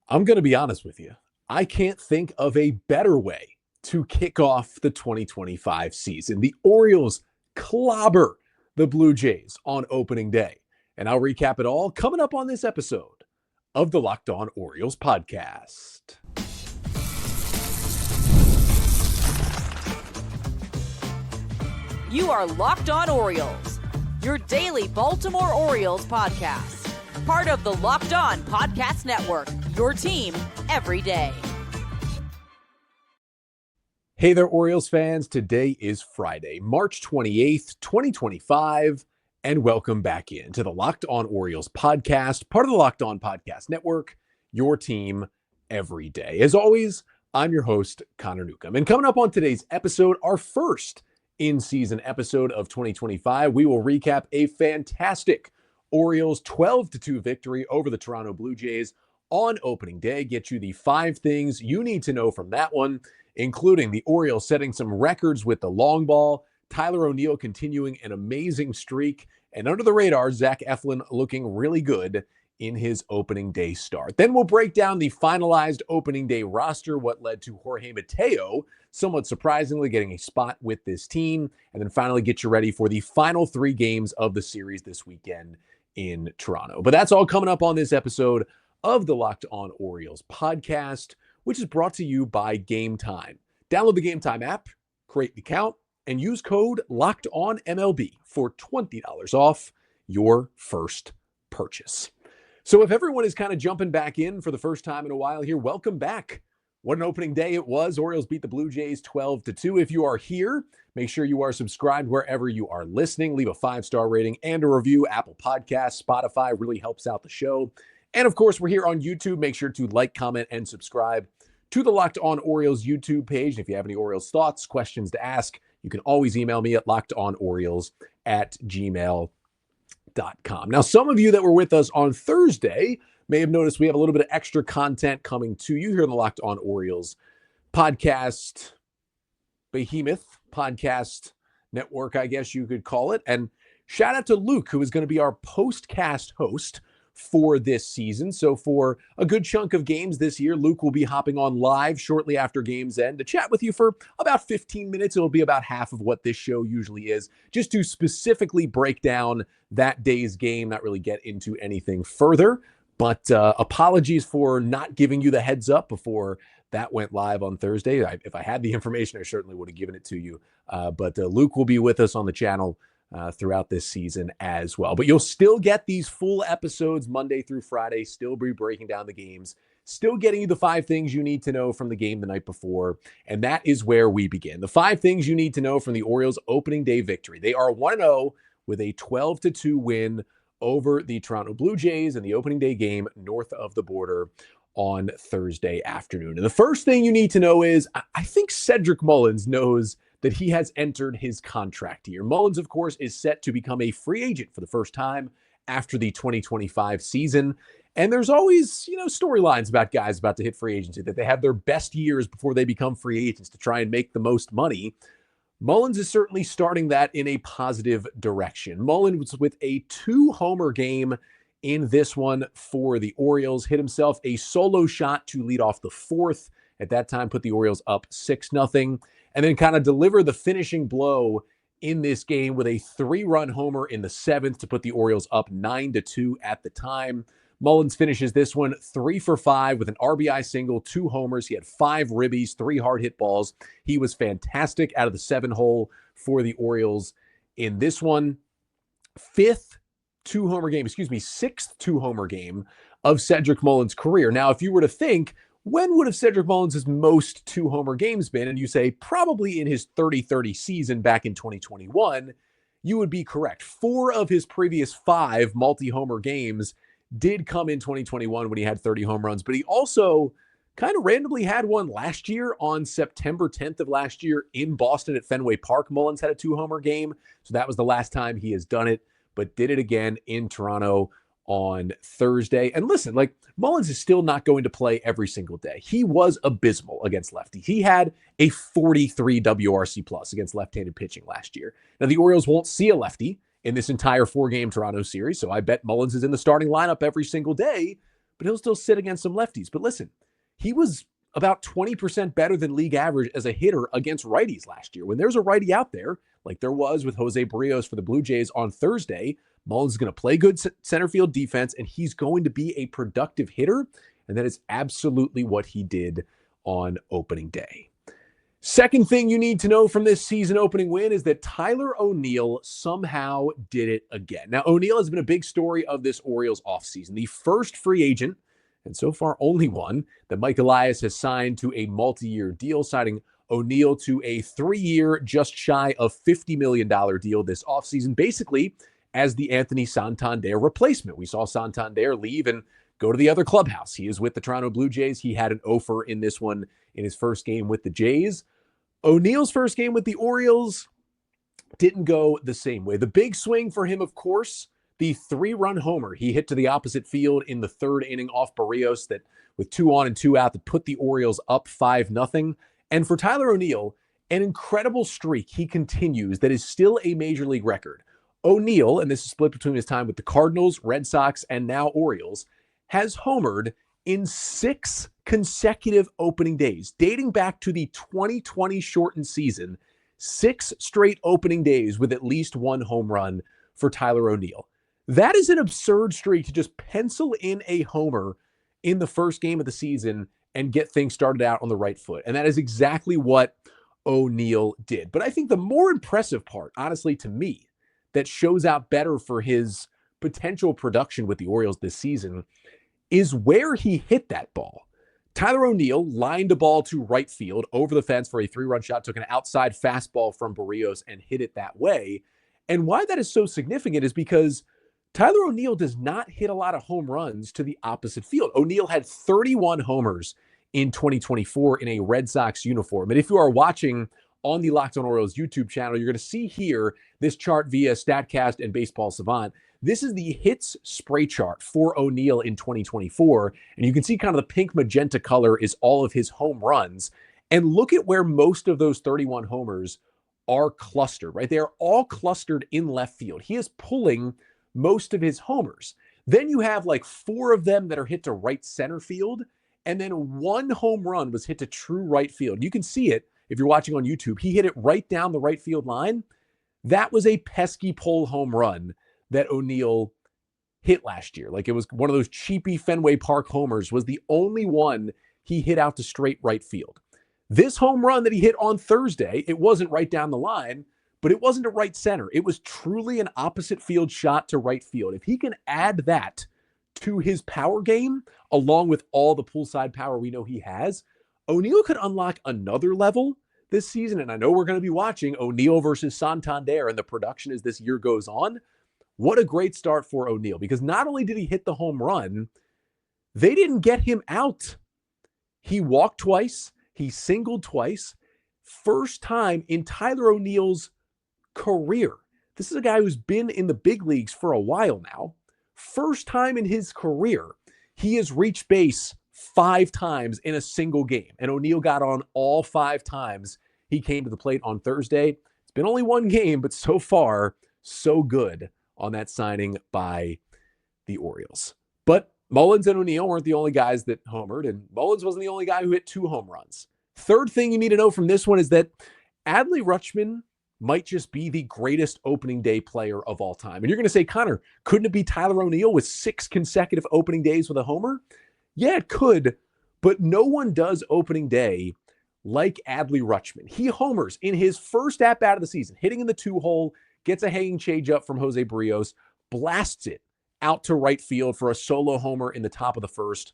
I'm going to be honest with you. I can't think of a better way to kick off the 2025 season. The Orioles clobber the Blue Jays on opening day. And I'll recap it all coming up on this episode of the Locked On Orioles podcast. You are Locked On Orioles, your daily Baltimore Orioles podcast. Part of the Locked On Podcast Network, your team every day. Hey there, Orioles fans. Today is Friday, March 28th, 2025, and welcome back into the Locked On Orioles podcast, part of the Locked On Podcast Network, your team every day. As always, I'm your host, Connor Newcomb. And coming up on today's episode, our first in-season episode of 2025, we will recap a fantastic Orioles 12-2 victory over the Toronto Blue Jays on opening day. Get you the 5 things you need to know from that one, including the Orioles setting some records with the long ball, Tyler O'Neill continuing an amazing streak, and under the radar, Zack Eflin looking really good in his opening day start. Then we'll break down the finalized opening day roster, what led to Jorge Mateo somewhat surprisingly getting a spot with this team, and then finally get you ready for the final 3 games of the series this weekend in Toronto. But that's all coming up on this episode of the Locked On Orioles podcast, which is brought to you by Game Time. Download the Game Time app, create an account, and use code LOCKEDONMLB for $20 off your first purchase. So if everyone is kind of jumping back in for the first time in a while here, welcome back. What an opening day it was. Orioles beat the Blue Jays 12-2. If you are here, make sure you are subscribed wherever you are listening. Leave a 5-star rating and a review. Apple Podcasts, Spotify really helps out the show. And of course, we're here on YouTube. Make sure to like, comment, and subscribe to the Locked On Orioles YouTube page. If you have any Orioles thoughts, questions to ask, you can always email me at lockedonorioles@gmail.com. Now, some of you that were with us on Thursday may have noticed we have a little bit of extra content coming to you here in the Locked On Orioles podcast behemoth, podcast network, I guess you could call it. And shout out to Luke, who is going to be our postcast host for this season. So for a good chunk of games this year, Luke will be hopping on live shortly after games end to chat with you for about 15 minutes. It'll be about half of what this show usually is, just to specifically break down that day's game, not really get into anything further. But apologies for not giving you the heads up before that went live on Thursday. If I had the information, I certainly would have given it to you. But Luke will be with us on the channel throughout this season as well. But you'll still get these full episodes Monday through Friday, still be breaking down the games, still getting you the 5 things you need to know from the game the night before. And that is where we begin. The 5 things you need to know from the Orioles opening day victory. They are 1-0 with a 12-2 win over the Toronto Blue Jays in the opening day game north of the border on Thursday afternoon. And the first thing you need to know is, I think Cedric Mullins knows that he has entered his contract year. Mullins, of course, is set to become a free agent for the first time after the 2025 season. And there's always, storylines about guys about to hit free agency, that they have their best years before they become free agents to try and make the most money. Mullins is certainly starting that in a positive direction. Mullins was with a 2-homer game in this one for the Orioles, hit himself a solo shot to lead off the 4th. At that time, put the Orioles up 6-0, and then kind of deliver the finishing blow in this game with a 3-run homer in the 7th to put the Orioles up 9-2 at the time. Mullins finishes this one 3 for 5 with an RBI single, 2 homers. He had 5 ribbies, 3 hard hit balls. He was fantastic out of the 7-hole for the Orioles in this one. 6th 2-homer game of Cedric Mullins' career. Now, if you were to think, when would have Cedric Mullins' most 2-homer games been? And you say probably in his 30-30 season back in 2021, you would be correct. 4 of his previous 5 multi-homer games did come in 2021 when he had 30 home runs, but he also kind of randomly had one last year on September 10th of last year in Boston at Fenway Park. Mullins had a 2-homer game, so that was the last time he has done it, but did it again in Toronto on Thursday. And listen, Mullins is still not going to play every single day. He was abysmal against lefty. He had a 43 WRC plus against left-handed pitching last year. Now, the Orioles won't see a lefty in this entire 4-game Toronto series, so I bet Mullins is in the starting lineup every single day. but he'll still sit against some lefties. But listen, he was about 20% better than league average as a hitter against righties last year. When there's a righty out there, like there was with Jose Barrios for the Blue Jays on Thursday, Mullins is going to play good center field defense, and he's going to be a productive hitter. And that is absolutely what he did on opening day. Second thing you need to know from this season opening win is that Tyler O'Neill somehow did it again. Now, O'Neill has been a big story of this Orioles offseason. The first free agent, and so far only one, that Mike Elias has signed to a multi-year deal, signing O'Neill to a 3-year, just shy of $50 million deal this offseason, basically as the Anthony Santander replacement. We saw Santander leave and go to the other clubhouse. He is with the Toronto Blue Jays. He had an offer in this one in his first game with the Jays. O'Neill's first game with the Orioles didn't go the same way. The big swing for him, of course, the 3-run homer he hit to the opposite field in the third inning off Barrios, that with 2 on and 2 out, that put the Orioles up 5-0. And for Tyler O'Neill, an incredible streak he continues that is still a major league record. O'Neill, and this is split between his time with the Cardinals, Red Sox, and now Orioles, has homered in 6 consecutive opening days, dating back to the 2020 shortened season. 6 straight opening days with at least 1 home run for Tyler O'Neill. That is an absurd streak to just pencil in a homer in the first game of the season and get things started out on the right foot. And that is exactly what O'Neill did. But I think the more impressive part, honestly, to me, that shows out better for his potential production with the Orioles this season is where he hit that ball. Tyler O'Neill lined a ball to right field over the fence for a 3-run shot, took an outside fastball from Barrios and hit it that way. And why that is so significant is because Tyler O'Neill does not hit a lot of home runs to the opposite field. O'Neill had 31 homers in 2024 in a Red Sox uniform. And if you are watching on the Locked On Orioles YouTube channel, you're going to see here this chart via StatCast and Baseball Savant. This is the hits spray chart for O'Neill in 2024. And you can see kind of the pink magenta color is all of his home runs. And look at where most of those 31 homers are clustered, right? They are all clustered in left field. He is pulling most of his homers. Then you have like 4 of them that are hit to right center field. And then 1 home run was hit to true right field. You can see it if you're watching on YouTube. He hit it right down the right field line. That was a pesky pull home run that O'Neill hit last year. Like it was one of those cheapy Fenway Park homers, was the only one he hit out to straight right field. This home run that he hit on Thursday, it wasn't right down the line, but it wasn't a right center. It was truly an opposite field shot to right field. If he can add that to his power game, along with all the poolside power we know he has, O'Neill could unlock another level this season. And I know we're going to be watching O'Neill versus Santander and the production as this year goes on. What a great start for O'Neill, because not only did he hit the home run, they didn't get him out. He walked twice. He singled twice. First time in Tyler O'Neill's career. This is a guy who's been in the big leagues for a while now. First time in his career, he has reached base 5 times in a single game. And O'Neill got on all 5 times he came to the plate on Thursday. It's been only 1 game, but so far, so good on that signing by the Orioles. But Mullins and O'Neill weren't the only guys that homered, and Mullins wasn't the only guy who hit 2 home runs. Third thing you need to know from this one is that Adley Rutschman might just be the greatest opening day player of all time. And you're going to say, Connor, couldn't it be Tyler O'Neill with 6 consecutive opening days with a homer? Yeah, it could, but no one does opening day like Adley Rutschman. He homers in his first at-bat of the season, hitting in the 2-hole, gets a hanging changeup from Jose Barrios, blasts it out to right field for a solo homer in the top of the first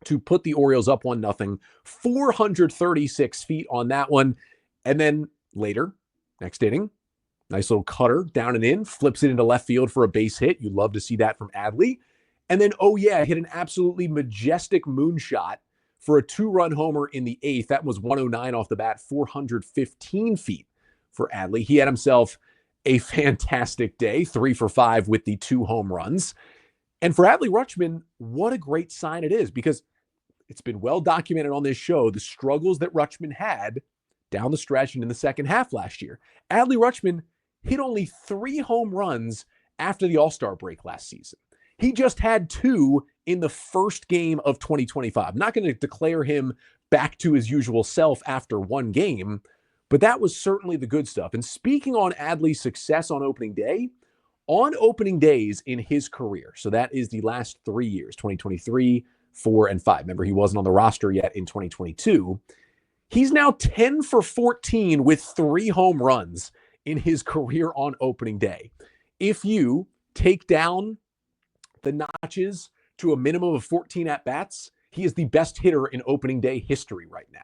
to put the Orioles up 1-0, 436 feet on that one. And then later, next inning, nice little cutter down and in, flips it into left field for a base hit. You love to see that from Adley. And then, oh yeah, hit an absolutely majestic moonshot for a 2-run homer in the 8th. That was 109 off the bat, 415 feet for Adley. He had himself a fantastic day, 3 for 5 with the 2 home runs. And for Adley Rutschman, what a great sign it is, because it's been well documented on this show, the struggles that Rutschman had down the stretch and in the second half last year. Adley Rutschman hit only 3 home runs after the All-Star break last season. He just had 2 in the first game of 2025. I'm not going to declare him back to his usual self after one game, but that was certainly the good stuff. And speaking on Adley's success on opening day, on opening days in his career, so that is the last 3 years, 2023, 4, and 5. Remember, he wasn't on the roster yet in 2022. He's now 10 for 14 with 3 home runs in his career on opening day. If you take down the notches to a minimum of 14 at-bats, he is the best hitter in opening day history right now.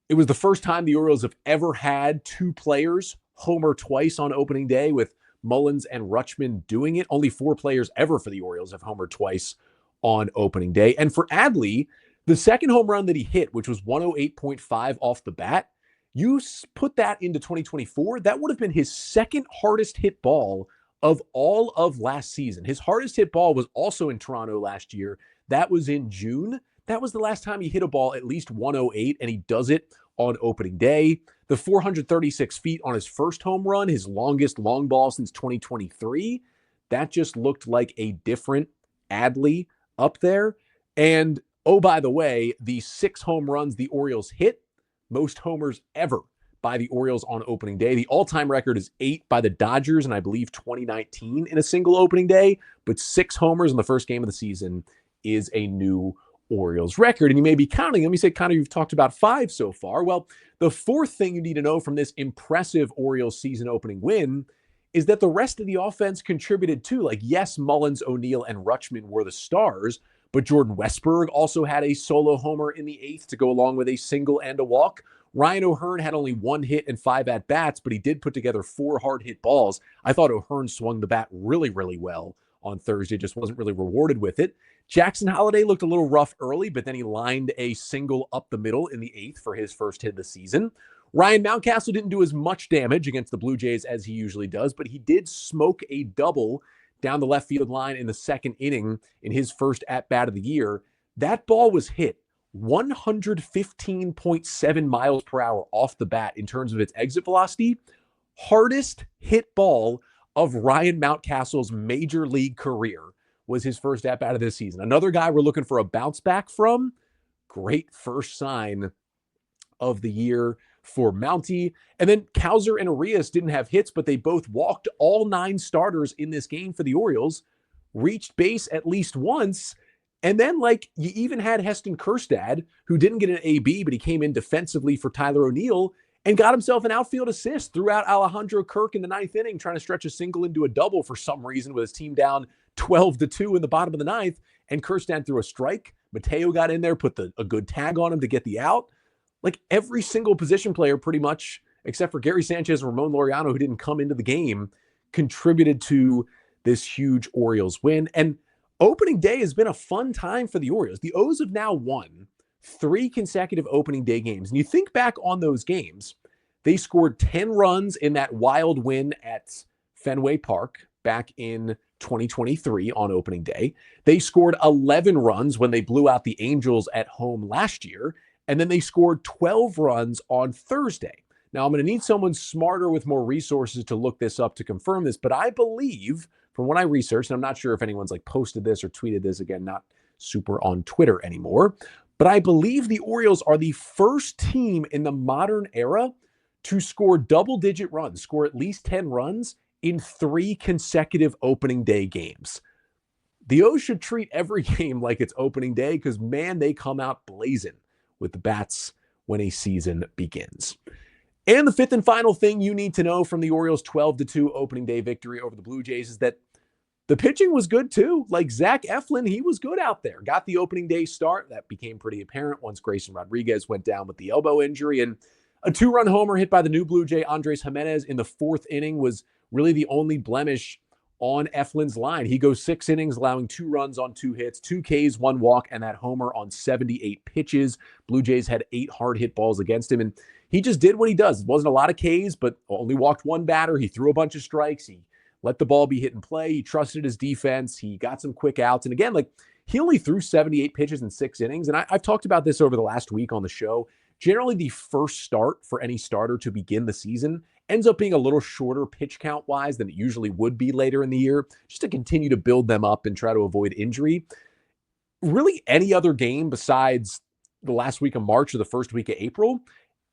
It was the first time the Orioles have ever had 2 players homer twice on opening day, with Mullins and Rutschman doing it. Only 4 players ever for the Orioles have homered twice on opening day. And for Adley, the second home run that he hit, which was 108.5 off the bat, you put that into 2024, that would have been his second hardest hit ball of all of last season. His hardest hit ball was also in Toronto last year. That was in June. That was the last time he hit a ball at least 108, and he does it on opening day. The 436 feet on his first home run, his longest long ball since 2023, that just looked like a different Adley up there. And oh, by the way, the 6 home runs the Orioles hit, most homers ever by the Orioles on opening day. The all-time record is 8 by the Dodgers, and I believe 2019 in a single opening day, but 6 homers in the first game of the season is a new Orioles record. And you may be counting them. You say, Connor, you've talked about 5 so far. Well, the fourth thing you need to know from this impressive Orioles season opening win is that the rest of the offense contributed too. Like, yes, Mullins, O'Neill, and Rutschman were the stars, but Jordan Westberg also had a solo homer in the 8th to go along with a single and a walk. Ryan O'Hearn had only 1 hit and 5 at-bats, but he did put together 4 hard-hit balls. I thought O'Hearn swung the bat really, really well on Thursday, just wasn't really rewarded with it. Jackson Holliday looked a little rough early, but then he lined a single up the middle in the 8th for his first hit of the season. Ryan Mountcastle didn't do as much damage against the Blue Jays as he usually does, but he did smoke a double down the left field line in the second inning in his first at-bat of the year. That ball was hit 115.7 miles per hour off the bat in terms of its exit velocity. Hardest hit ball of Ryan Mountcastle's major league career was his first at-bat of this season. Another guy we're looking for a bounce back from. Great first sign of the year for Mountie. And then Cowser and Arias didn't have hits, but they both walked all 9 starters in this game for the Orioles, reached base at least once. And then, like, you even had Heston Kjerstad, who didn't get an AB, but he came in defensively for Tyler O'Neill and got himself an outfield assist throughout Alejandro Kirk in the 9th inning, trying to stretch a single into a double for some reason with his team down 12-2 in the bottom of the 9th. And Kjerstad threw a strike. Mateo got in there, put a good tag on him to get the out. Like, every single position player pretty much, except for Gary Sanchez and Ramon Laureano, who didn't come into the game, contributed to this huge Orioles win. And opening day has been a fun time for the Orioles. The O's have now won 3 consecutive opening day games. And you think back on those games, they scored 10 runs in that wild win at Fenway Park back in 2023 on opening day. They scored 11 runs when they blew out the Angels at home last year. And then they scored 12 runs on Thursday. Now, I'm going to need someone smarter with more resources to look this up to confirm this, but I believe, from what I researched, and I'm not sure if anyone's like posted this or tweeted this, again, not super on Twitter anymore, but I believe the Orioles are the first team in the modern era to score double-digit runs, score at least 10 runs in 3 consecutive opening day games. The O's should treat every game like it's opening day because, man, they come out blazing with the bats when a season begins. And the 5th and final thing you need to know from the Orioles' 12-2 opening day victory over the Blue Jays is that the pitching was good too. Like, Zack Eflin, he was good out there. Got the opening day start. That became pretty apparent once Grayson Rodriguez went down with the elbow injury. And a 2-run homer hit by the new Blue Jay, Andres Jimenez, in the 4th inning was really the only blemish on Eflin's line. He goes 6 innings, allowing 2 runs on 2 hits, 2 Ks, 1 walk, and that homer on 78 pitches. Blue Jays had 8 hard hit balls against him, and he just did what he does. It wasn't a lot of Ks, but only walked 1 batter. He threw a bunch of strikes. He let the ball be hit and play. He trusted his defense. He got some quick outs. And again, like, he only threw 78 pitches in 6 innings. And I've talked about this over the last week on the show. Generally, the first start for any starter to begin the season ends up being a little shorter pitch count wise than it usually would be later in the year, just to continue to build them up and try to avoid injury. Really, any other game besides the last week of March or the first week of April,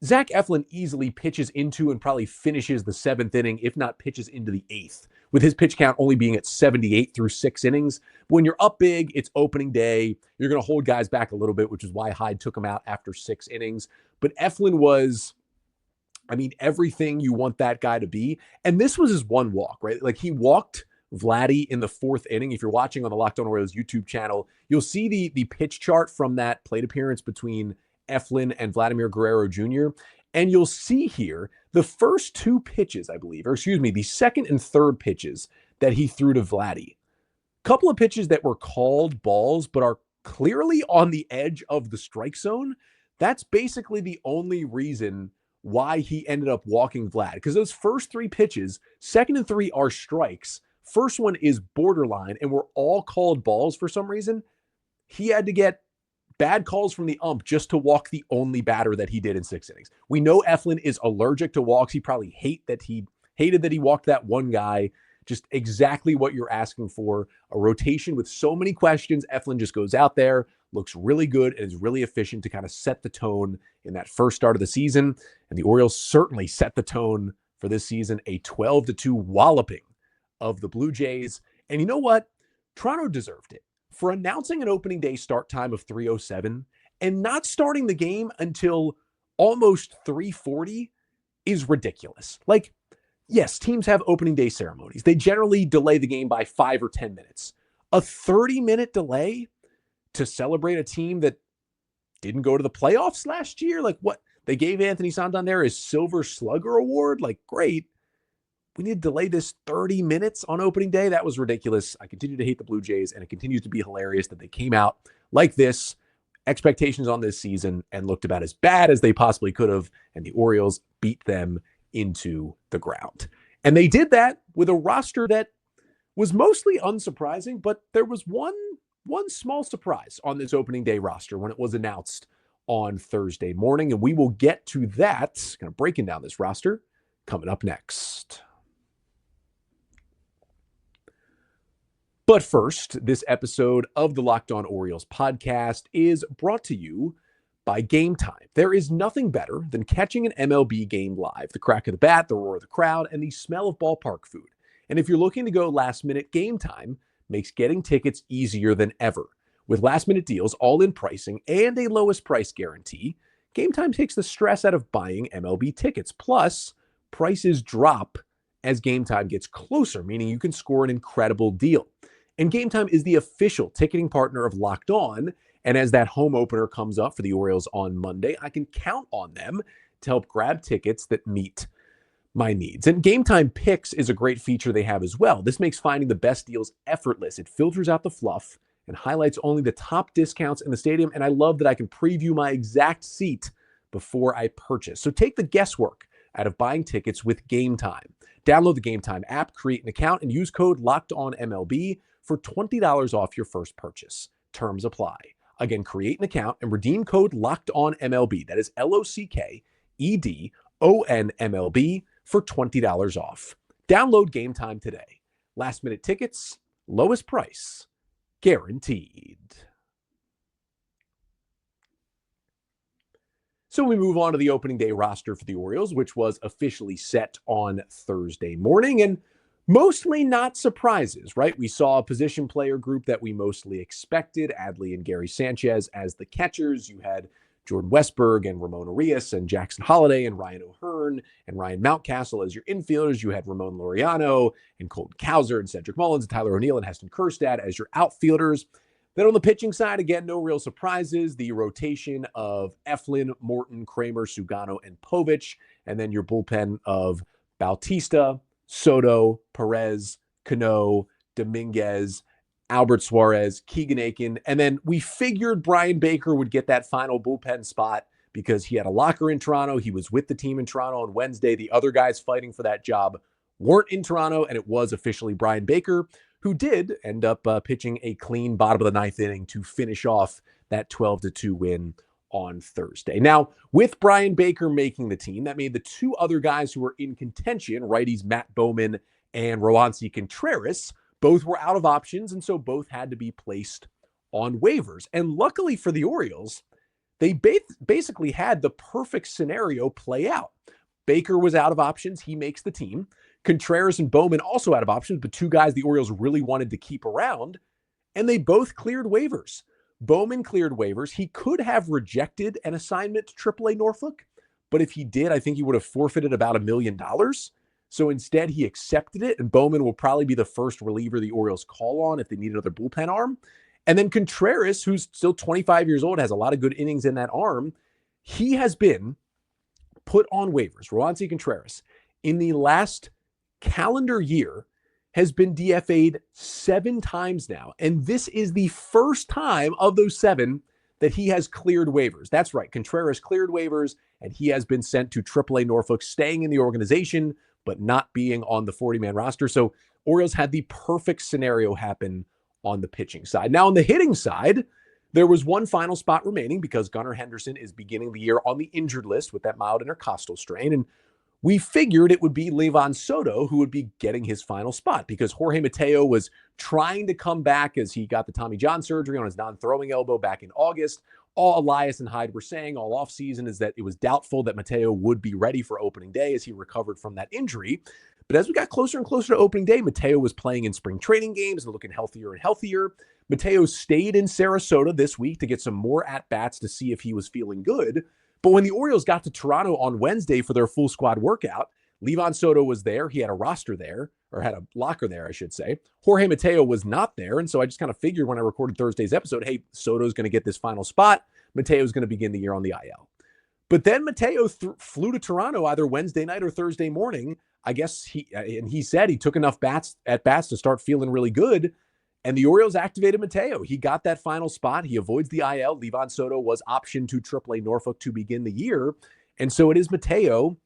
Zack Eflin easily pitches into and probably finishes the 7th inning, if not pitches into the 8th, with his pitch count only being at 78 through 6 innings. When you're up big, it's opening day. You're going to hold guys back a little bit, which is why Hyde took him out after 6 innings. But Eflin was, everything you want that guy to be. And this was his one walk, right? Like, he walked Vladdy in the 4th inning. If you're watching on the Locked On Orioles YouTube channel, you'll see the pitch chart from that plate appearance between Eflin and Vladimir Guerrero Jr. And you'll see here the first 2 pitches, the second and third pitches that he threw to Vladdy. Couple of pitches that were called balls, but are clearly on the edge of the strike zone. That's basically the only reason why he ended up walking Vlad, because those first 3 pitches, 2nd and 3 are strikes. First one is borderline, and were all called balls for some reason. He had to get bad calls from the ump just to walk the only batter that he did in 6 innings. We know Eflin is allergic to walks. He probably hated that he walked that one guy. Just exactly what you're asking for. A rotation with so many questions. Eflin just goes out there, looks really good, and is really efficient to kind of set the tone in that first start of the season. And the Orioles certainly set the tone for this season, a 12-2 walloping of the Blue Jays. And you know what? Toronto deserved it for announcing an opening day start time of 3:07 and not starting the game until almost 3:40 is ridiculous. Like, yes, teams have opening day ceremonies. They generally delay the game by 5 or 10 minutes. A 30-minute delay to celebrate a team that didn't go to the playoffs last year? Like, what? They gave Anthony Santander his Silver Slugger Award? Like, great. We need to delay this 30 minutes on opening day? That was ridiculous. I continue to hate the Blue Jays, and it continues to be hilarious that they came out like this, expectations on this season, and looked about as bad as they possibly could have, and the Orioles beat them into the ground. And they did that with a roster that was mostly unsurprising, but there was one small surprise on this opening day roster when it was announced on Thursday morning, and we will get to that, kind of breaking down this roster, coming up next. But first, this episode of the Locked On Orioles podcast is brought to you by Game Time. There is nothing better than catching an MLB game live. The crack of the bat, the roar of the crowd, and the smell of ballpark food. And if you're looking to go last minute, Game Time makes getting tickets easier than ever. With last minute deals, all-in pricing, and a lowest price guarantee, Game Time takes the stress out of buying MLB tickets. Plus, prices drop as Game Time gets closer, meaning you can score an incredible deal. And Game Time is the official ticketing partner of Locked On. And as that home opener comes up for the Orioles on Monday, I can count on them to help grab tickets that meet my needs. And Game Time Picks is a great feature they have as well. This makes finding the best deals effortless. It filters out the fluff and highlights only the top discounts in the stadium. And I love that I can preview my exact seat before I purchase. So take the guesswork out of buying tickets with Game Time. Download the Game Time app, create an account, and use code LOCKEDONMLB for $20 off your first purchase. Terms apply. Again, create an account and redeem code LOCKEDONMLB. That is LOCKEDONMLB for $20 off. Download Game Time today. Last minute tickets, lowest price, guaranteed. So we move on to the opening day roster for the Orioles, which was officially set on Thursday morning, and mostly not surprises, right? We saw a position player group that we mostly expected, Adley and Gary Sanchez as the catchers. You had Jordan Westberg and Ramon Arias and Jackson Holliday and Ryan O'Hearn and Ryan Mountcastle as your infielders. You had Ramon Laureano and Colton Cowser and Cedric Mullins and Tyler O'Neill and Heston Kjerstad as your outfielders. Then on the pitching side, again, no real surprises. The rotation of Eflin, Morton, Kramer, Sugano, and Povich. And then your bullpen of Bautista, Soto, Perez, Cano, Dominguez, Albert Suarez, Keegan Aiken. And then we figured Brian Baker would get that final bullpen spot because he had a locker in Toronto. He was with the team in Toronto on Wednesday. The other guys fighting for that job weren't in Toronto, and it was officially Brian Baker, who did end up pitching a clean bottom of the ninth inning to finish off that 12-2 win on Thursday. Now, with Brian Baker making the team, that made the two other guys who were in contention, righties Matt Bowman and Roansy Contreras, both were out of options, and so both had to be placed on waivers. And luckily for the Orioles, they basically had the perfect scenario play out. Baker was out of options. He makes the team. Contreras and Bowman also out of options, but two guys the Orioles really wanted to keep around, and they both cleared waivers. Bowman cleared waivers. He could have rejected an assignment to AAA Norfolk, but if he did, I think he would have forfeited about $1 million. So instead, he accepted it, and Bowman will probably be the first reliever the Orioles call on if they need another bullpen arm. And then Contreras, who's still 25 years old, has a lot of good innings in that arm. He has been put on waivers. Roansy Contreras, in the last calendar year, has been DFA'd 7 times now. And this is the first time of those 7 that he has cleared waivers. That's right. Contreras cleared waivers, and he has been sent to AAA Norfolk, staying in the organization, but not being on the 40-man roster. So Orioles had the perfect scenario happen on the pitching side. Now, on the hitting side, there was one final spot remaining because Gunnar Henderson is beginning the year on the injured list with that mild intercostal strain. And we figured it would be Livan Soto who would be getting his final spot because Jorge Mateo was trying to come back as he got the Tommy John surgery on his non-throwing elbow back in August. All Elias and Hyde were saying all offseason is that it was doubtful that Mateo would be ready for opening day as he recovered from that injury. But as we got closer and closer to opening day, Mateo was playing in spring training games and looking healthier and healthier. Mateo stayed in Sarasota this week to get some more at-bats to see if he was feeling good. But when the Orioles got to Toronto on Wednesday for their full squad workout, Livan Soto was there. He had a roster there, or had a locker there, I should say. Jorge Mateo was not there. And so I just kind of figured when I recorded Thursday's episode, hey, Soto's going to get this final spot. Mateo's going to begin the year on the IL. But then Mateo flew to Toronto either Wednesday night or Thursday morning. I guess he said he took enough at bats to start feeling really good. And the Orioles activated Mateo. He got that final spot. He avoids the IL. Livan Soto was optioned to AAA Norfolk to begin the year. And so it is Mateo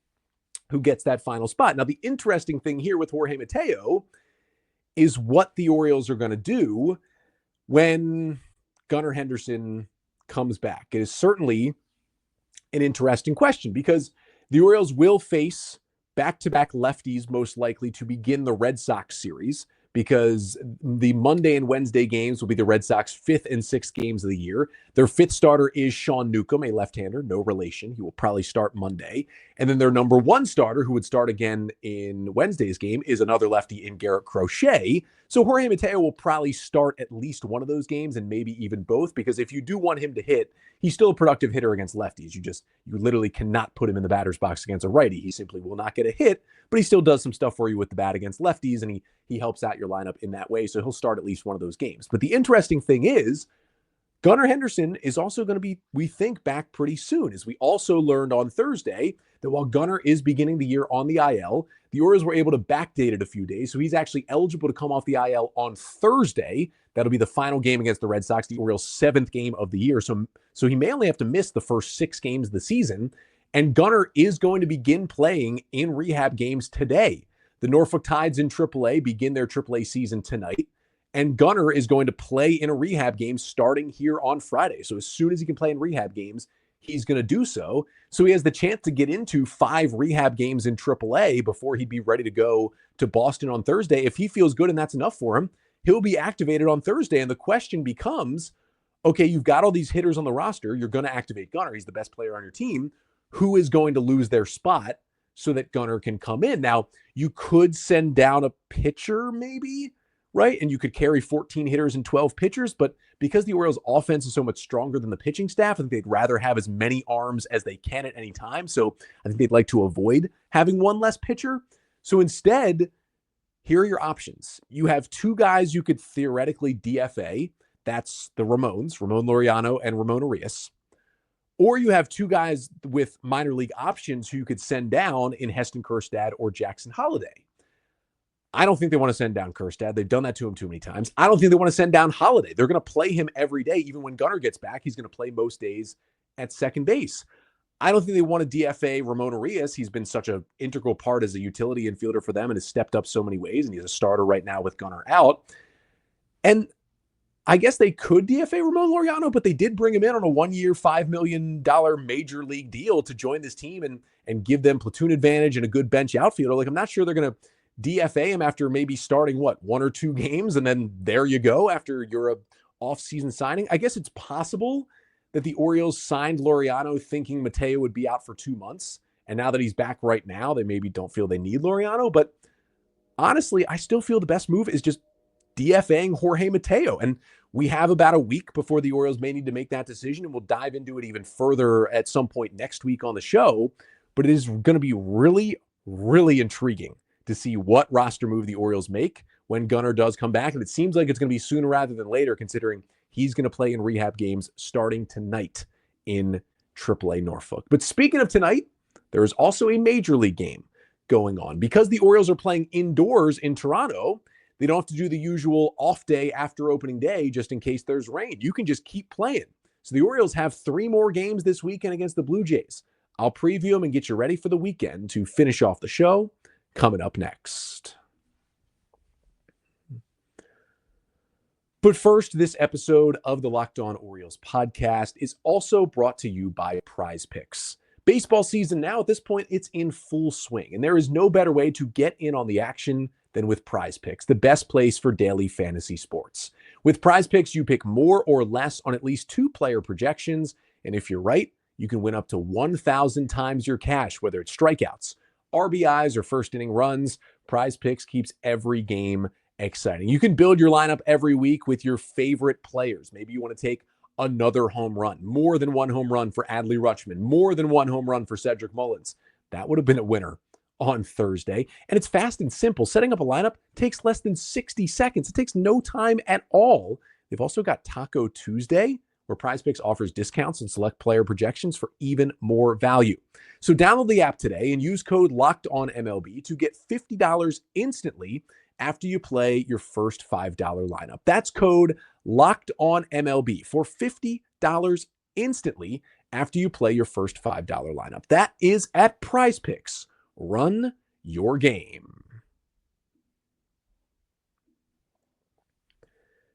who gets that final spot. Now, the interesting thing here with Jorge Mateo is what the Orioles are going to do when Gunnar Henderson comes back. It is certainly an interesting question because the Orioles will face back-to-back lefties most likely to begin the Red Sox series because the Monday and Wednesday games will be the Red Sox 5th and 6th games of the year. Their 5th starter is Connor Newcomb, a left-hander, no relation. He will probably start Monday. And then their number 1 starter, who would start again in Wednesday's game, is another lefty in Garrett Crochet. So Jorge Mateo will probably start at least one of those games and maybe even both, because if you do want him to hit, he's still a productive hitter against lefties. You literally cannot put him in the batter's box against a righty. He simply will not get a hit, but he still does some stuff for you with the bat against lefties, and he helps out your lineup in that way. So he'll start at least one of those games. But the interesting thing is, Gunnar Henderson is also going to be, we think, back pretty soon. As we also learned on Thursday that while Gunnar is beginning the year on the IL, the Orioles were able to backdate it a few days. So he's actually eligible to come off the IL on Thursday. That'll be the final game against the Red Sox, the Orioles' 7th game of the year. So he may only have to miss the first 6 games of the season. And Gunnar is going to begin playing in rehab games today. The Norfolk Tides in AAA begin their AAA season tonight. And Gunnar is going to play in a rehab game starting here on Friday. So as soon as he can play in rehab games, he's going to do so. So he has the chance to get into 5 rehab games in AAA before he'd be ready to go to Boston on Thursday. If he feels good and that's enough for him, he'll be activated on Thursday. And the question becomes, okay, you've got all these hitters on the roster. You're going to activate Gunnar. He's the best player on your team. Who is going to lose their spot so that Gunnar can come in? Now, you could send down a pitcher maybe, right? And you could carry 14 hitters and 12 pitchers, but because the Orioles offense is so much stronger than the pitching staff, I think they'd rather have as many arms as they can at any time. So I think they'd like to avoid having one less pitcher. So instead, here are your options. You have 2 guys you could theoretically DFA. That's the Ramones, Ramon Laureano and Ramon Arias. Or you have 2 guys with minor league options who you could send down in Heston Kjerstad or Jackson Holliday. I don't think they want to send down Kjerstad. They've done that to him too many times. I don't think they want to send down Holliday. They're going to play him every day. Even when Gunnar gets back, he's going to play most days at second base. I don't think they want to DFA Ramon Arias. He's been such an integral part as a utility infielder for them and has stepped up so many ways, and he's a starter right now with Gunnar out. And I guess they could DFA Ramon Laureano, but they did bring him in on a 1-year, $5 million major league deal to join this team and give them platoon advantage and a good bench outfielder. Like, I'm not sure they're going to DFA him after maybe starting, 1 or 2 games, and then there you go after you're a off-season signing. I guess it's possible that the Orioles signed Laureano thinking Mateo would be out for 2 months, and now that he's back right now, they maybe don't feel they need Laureano. But honestly, I still feel the best move is just DFAing Jorge Mateo. And we have about a week before the Orioles may need to make that decision, and we'll dive into it even further at some point next week on the show. But it is going to be really, really intriguing to see what roster move the Orioles make when Gunnar does come back. And it seems like it's going to be sooner rather than later, considering he's going to play in rehab games starting tonight in AAA Norfolk. But speaking of tonight, there is also a major league game going on. Because the Orioles are playing indoors in Toronto, they don't have to do the usual off day after opening day just in case there's rain. You can just keep playing. So the Orioles have 3 more games this weekend against the Blue Jays. I'll preview them and get you ready for the weekend to finish off the show coming up next. But first, this episode of the Locked On Orioles podcast is also brought to you by Prize Picks. Baseball season now, at this point, it's in full swing, and there is no better way to get in on the action than with Prize Picks, the best place for daily fantasy sports. With Prize Picks, you pick more or less on at least 2 player projections, and if you're right, you can win up to 1,000 times your cash, whether it's strikeouts, RBIs, or first inning runs. Prize Picks keeps every game exciting. You can build your lineup every week with your favorite players. Maybe you want to take another home run, more than 1 home run for Adley Rutschman, more than 1 home run for Cedric Mullins. That would have been a winner on Thursday. And it's fast and simple. Setting up a lineup takes less than 60 seconds. It takes no time at all. They've also got Taco Tuesday, where Prize Picks offers discounts and select player projections for even more value. So download the app today and use code LOCKEDONMLB to get $50 instantly after you play your first $5 lineup. That's code LOCKEDONMLB for $50 instantly after you play your first $5 lineup. That is at Prize Picks. Run your game.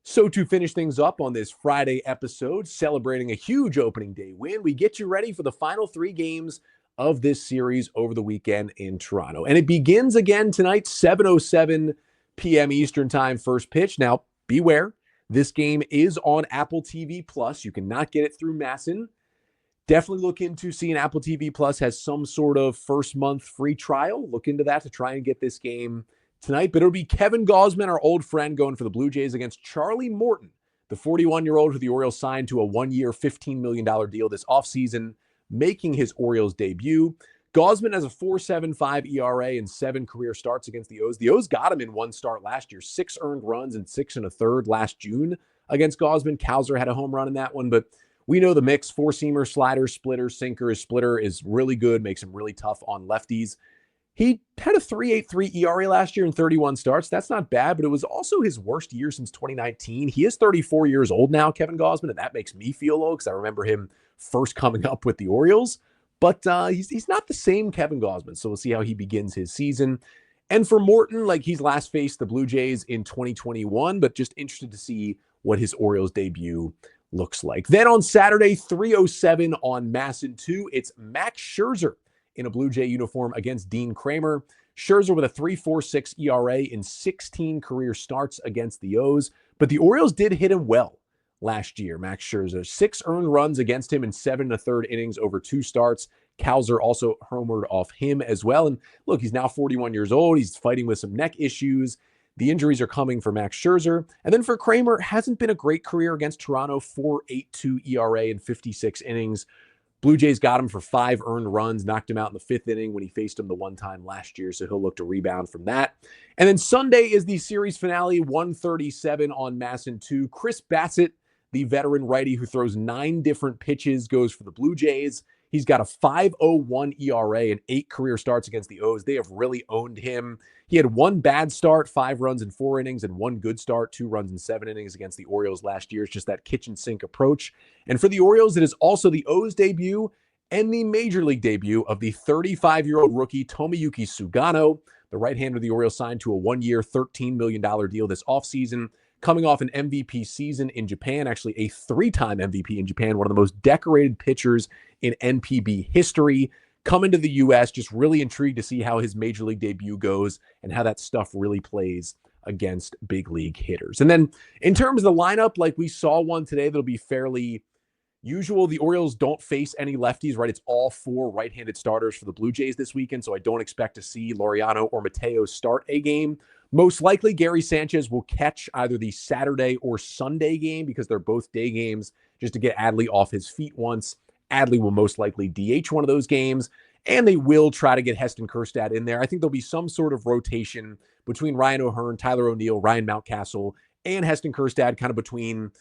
So to finish things up on this Friday episode, celebrating a huge opening day win, we get you ready for the final 3 games of this series over the weekend in Toronto. And it begins again tonight, 7:07 p.m. Eastern Time, first pitch. Now, beware, this game is on Apple TV+. You cannot get it through MASN. Definitely look into seeing Apple TV Plus has some sort of first month free trial. Look into that to try and get this game tonight. But it'll be Kevin Gausman, our old friend, going for the Blue Jays against Charlie Morton, the 41-year-old who the Orioles signed to a 1-year, $15 million deal this offseason, making his Orioles debut. Gausman has a 4.75 ERA and 7 career starts against the O's. The O's got him in 1 start last year, 6 earned runs and 6 1/3 last June against Gausman. Kowser had a home run in that one, but we know the mix: 4-seamer, slider, splitter, sinker. His splitter is really good, makes him really tough on lefties. He had a 3.83 ERA last year in 31 starts. That's not bad, but it was also his worst year since 2019. He is 34 years old now, Kevin Gausman, and that makes me feel old because I remember him first coming up with the Orioles. But he's not the same Kevin Gausman, so we'll see how he begins his season. And for Morton, like, he's last faced the Blue Jays in 2021, but just interested to see what his Orioles debut looks like. Then on Saturday, 3:07 on MASN 2, it's Max Scherzer in a Blue Jay uniform against Dean Kramer. Scherzer with a 3.46 ERA in 16 career starts against the O's, but the Orioles did hit him well last year. Max Scherzer, 6 earned runs against him in 7 1/3 innings over 2 starts. Kowser also homered off him as well. And look, he's now 41 years old. He's fighting with some neck issues. The injuries are coming for Max Scherzer. And then for Kramer, hasn't been a great career against Toronto, 4.82 ERA in 56 innings. Blue Jays got him for 5 earned runs, knocked him out in the 5th inning when he faced him the one time last year, so he'll look to rebound from that. And then Sunday is the series finale, 1:37 on MASN 2. Chris Bassett, the veteran righty who throws 9 different pitches, goes for the Blue Jays. He's got a 5.01 ERA and 8 career starts against the O's. They have really owned him. He had 1 bad start, 5 runs in 4 innings, and 1 good start, 2 runs in 7 innings against the Orioles last year. It's just that kitchen sink approach. And for the Orioles, it is also the O's debut and the major league debut of the 35-year-old rookie Tomoyuki Sugano. The right-hander of the Orioles signed to a 1-year, $13 million deal this offseason. coming off an MVP season in Japan, actually a 3-time MVP in Japan, one of the most decorated pitchers in NPB history. Coming to the U.S., just really intrigued to see how his major league debut goes and how that stuff really plays against big league hitters. And then in terms of the lineup, like we saw one today that'll be fairly usual. The Orioles don't face any lefties, right? It's all 4 right-handed starters for the Blue Jays this weekend, so I don't expect to see Laureano or Mateo start a game. Most likely, Gary Sanchez will catch either the Saturday or Sunday game because they're both day games, just to get Adley off his feet once. Adley will most likely DH one of those games, and they will try to get Heston Kjerstad in there. I think there'll be some sort of rotation between Ryan O'Hearn, Tyler O'Neill, Ryan Mountcastle, and Heston Kjerstad, kind of between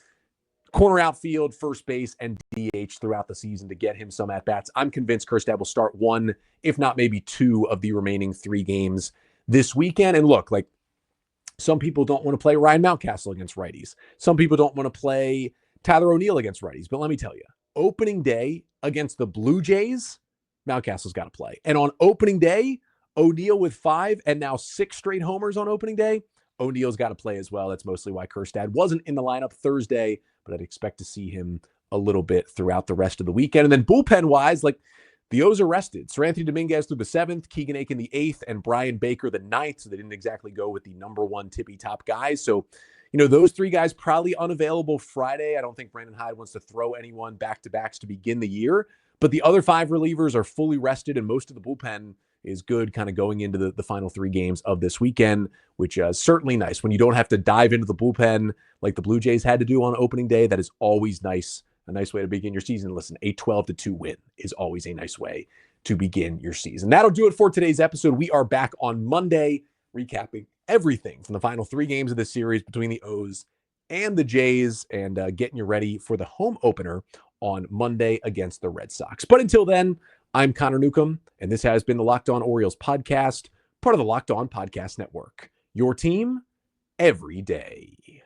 corner outfield, first base, and DH throughout the season to get him some at-bats. I'm convinced Kjerstad will start 1, if not maybe 2 of the remaining 3 games this weekend. And look, like, some people don't want to play Ryan Mountcastle against righties. Some people don't want to play Tyler O'Neill against righties. But let me tell you, opening day against the Blue Jays, Mountcastle's got to play. And on opening day, O'Neill with 5 and now 6 straight homers on opening day, O'Neill's got to play as well. That's mostly why Kjerstad wasn't in the lineup Thursday, but I'd expect to see him a little bit throughout the rest of the weekend. And then bullpen-wise, like, the O's are rested. Seranthony Dominguez through the 7th, Keegan Aiken the 8th, and Brian Baker the 9th, so they didn't exactly go with the number 1 tippy-top guys. So, you know, those 3 guys probably unavailable Friday. I don't think Brandon Hyde wants to throw anyone back-to-backs to begin the year. But the other 5 relievers are fully rested, and most of the bullpen is good kind of going into the final 3 games of this weekend, which is certainly nice. When you don't have to dive into the bullpen like the Blue Jays had to do on opening day, that is always nice. A nice way to begin your season. Listen, a 12-2 win is always a nice way to begin your season. That'll do it for today's episode. We are back on Monday, recapping everything from the final 3 games of this series between the O's and the Jays, and getting you ready for the home opener on Monday against the Red Sox. But until then, I'm Connor Newcomb, and this has been the Locked On Orioles podcast, part of the Locked On Podcast Network. Your team every day.